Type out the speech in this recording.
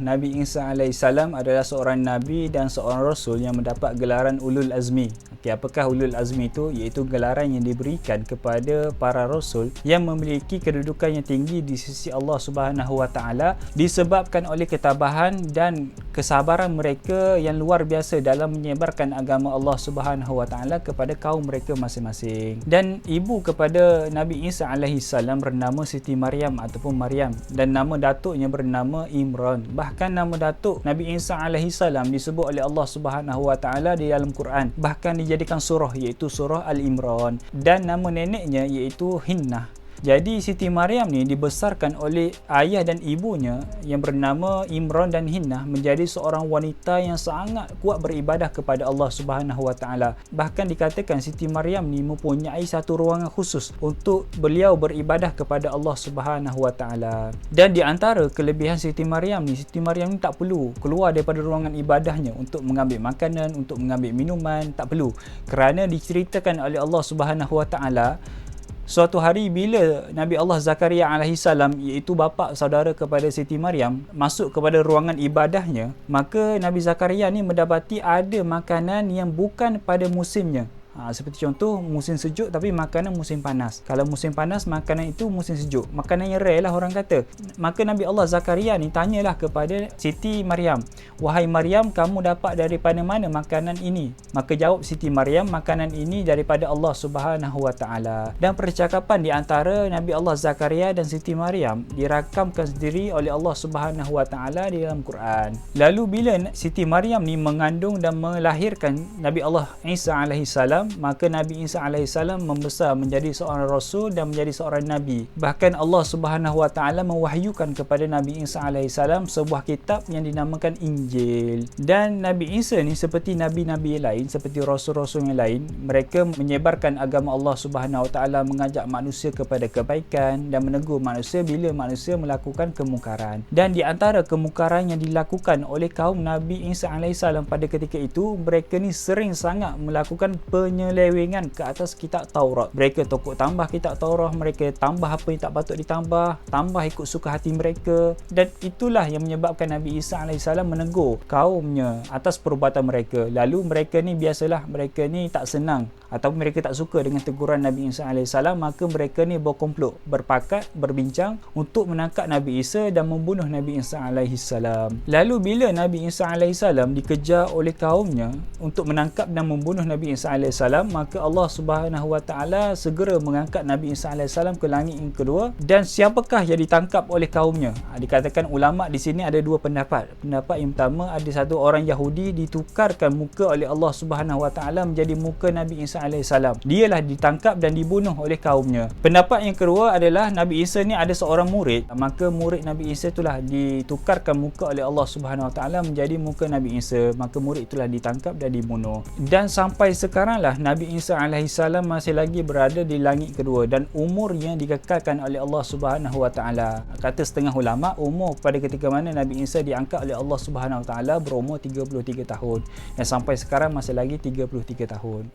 Nabi Isa alaihissalam adalah seorang Nabi dan seorang Rasul yang mendapat gelaran Ulul Azmi. Apakah Ulul Azmi itu? Iaitu gelaran yang diberikan kepada para Rasul yang memiliki kedudukan yang tinggi di sisi Allah Subhanahu Wa Taala disebabkan oleh ketabahan dan kesabaran mereka yang luar biasa dalam menyebarkan agama Allah Subhanahu Wa Taala kepada kaum mereka masing-masing. Dan ibu kepada Nabi Isa alaihissalam bernama Siti Maryam ataupun Maryam, dan nama datuknya bernama Imran. Bahkan nama datuk Nabi Isa alaihissalam disebut oleh Allah Subhanahu Wa Taala di dalam Quran, bahkan dijadikan surah, iaitu surah Al-Imran, dan nama neneknya iaitu Hinnah. Jadi Siti Maryam ni dibesarkan oleh ayah dan ibunya yang bernama Imran dan Hinnah menjadi seorang wanita yang sangat kuat beribadah kepada Allah Subhanahu Wa Taala. Bahkan dikatakan Siti Maryam ni mempunyai satu ruangan khusus untuk beliau beribadah kepada Allah Subhanahu Wa Taala. Dan di antara kelebihan Siti Maryam ni tak perlu keluar daripada ruangan ibadahnya untuk mengambil makanan, untuk mengambil minuman, tak perlu. Kerana diceritakan oleh Allah Subhanahu Wa Taala, suatu hari bila Nabi Allah Zakaria alaihissalam, iaitu bapa saudara kepada Siti Maryam, masuk kepada ruangan ibadahnya, maka Nabi Zakaria ni mendapati ada makanan yang bukan pada musimnya. Seperti contoh musim sejuk tapi makanan musim panas. Kalau musim panas, makanan itu musim sejuk. Makanan yang rare lah orang kata. Maka Nabi Allah Zakaria ni tanyalah kepada Siti Maryam, "Wahai Maryam, kamu dapat daripada mana makanan ini?" Maka jawab Siti Maryam, "Makanan ini daripada Allah Subhanahu Wa Taala." Dan percakapan di antara Nabi Allah Zakaria dan Siti Maryam dirakamkan sendiri oleh Allah Subhanahu Wa Taala di dalam Quran. Lalu bila Siti Maryam ni mengandung dan melahirkan Nabi Allah Isa alaihissalam, maka Nabi Isa alaihissalam membesar menjadi seorang Rasul dan menjadi seorang Nabi. Bahkan Allah Subhanahu Wa Taala mewahyukan kepada Nabi Isa alaihissalam sebuah kitab yang dinamakan Injil. Dan Nabi Isa ni seperti Nabi-Nabi lain, seperti Rasul-Rasul yang lain, mereka menyebarkan agama Allah Subhanahu Wa Taala, mengajak manusia kepada kebaikan dan menegur manusia bila manusia melakukan kemungkaran. Dan di antara kemungkaran yang dilakukan oleh kaum Nabi Isa alaihissalam pada ketika itu, mereka ni sering sangat melakukan penyelewengan ke atas kitab Taurat. Mereka tokok tambah kitab Taurat, mereka tambah apa yang tak patut ditambah, tambah ikut suka hati mereka. Dan itulah yang menyebabkan Nabi Isa alaihissalam menegur kaumnya atas perbuatan mereka. Lalu mereka ni biasalah, mereka ni tak senang atau mereka tak suka dengan teguran Nabi Isa alaihissalam, maka mereka ni berkomplot, berpakat, berbincang untuk menangkap Nabi Isa dan membunuh Nabi Isa alaihissalam. Lalu bila Nabi Isa alaihissalam dikejar oleh kaumnya untuk menangkap dan membunuh Nabi Isa alaihissalam, maka Allah Subhanahu Wa Taala segera mengangkat Nabi Isa alaihissalam ke langit yang kedua. Dan siapakah yang ditangkap oleh kaumnya? Dikatakan ulama di sini ada dua pendapat. Pendapat yang pertama, ada satu orang Yahudi ditukarkan muka oleh Allah Subhanahu Wa Taala menjadi muka Nabi Isa alaihissalam. Dialah ditangkap dan dibunuh oleh kaumnya. Pendapat yang kedua adalah Nabi Isa ni ada seorang murid, maka murid Nabi Isa itulah ditukarkan muka oleh Allah Subhanahu Wa Taala menjadi muka Nabi Isa, maka murid itulah ditangkap dan dibunuh. Dan sampai sekaranglah Nabi Isa alaihissalam masih lagi berada di langit kedua dan umurnya dikekalkan oleh Allah Subhanahu Wa Taala. Kata setengah ulama, umur pada ketika mana Nabi Isa diangkat oleh Allah Subhanahu Wa Taala berumur 33 tahun, dan sampai sekarang masih lagi 33 tahun.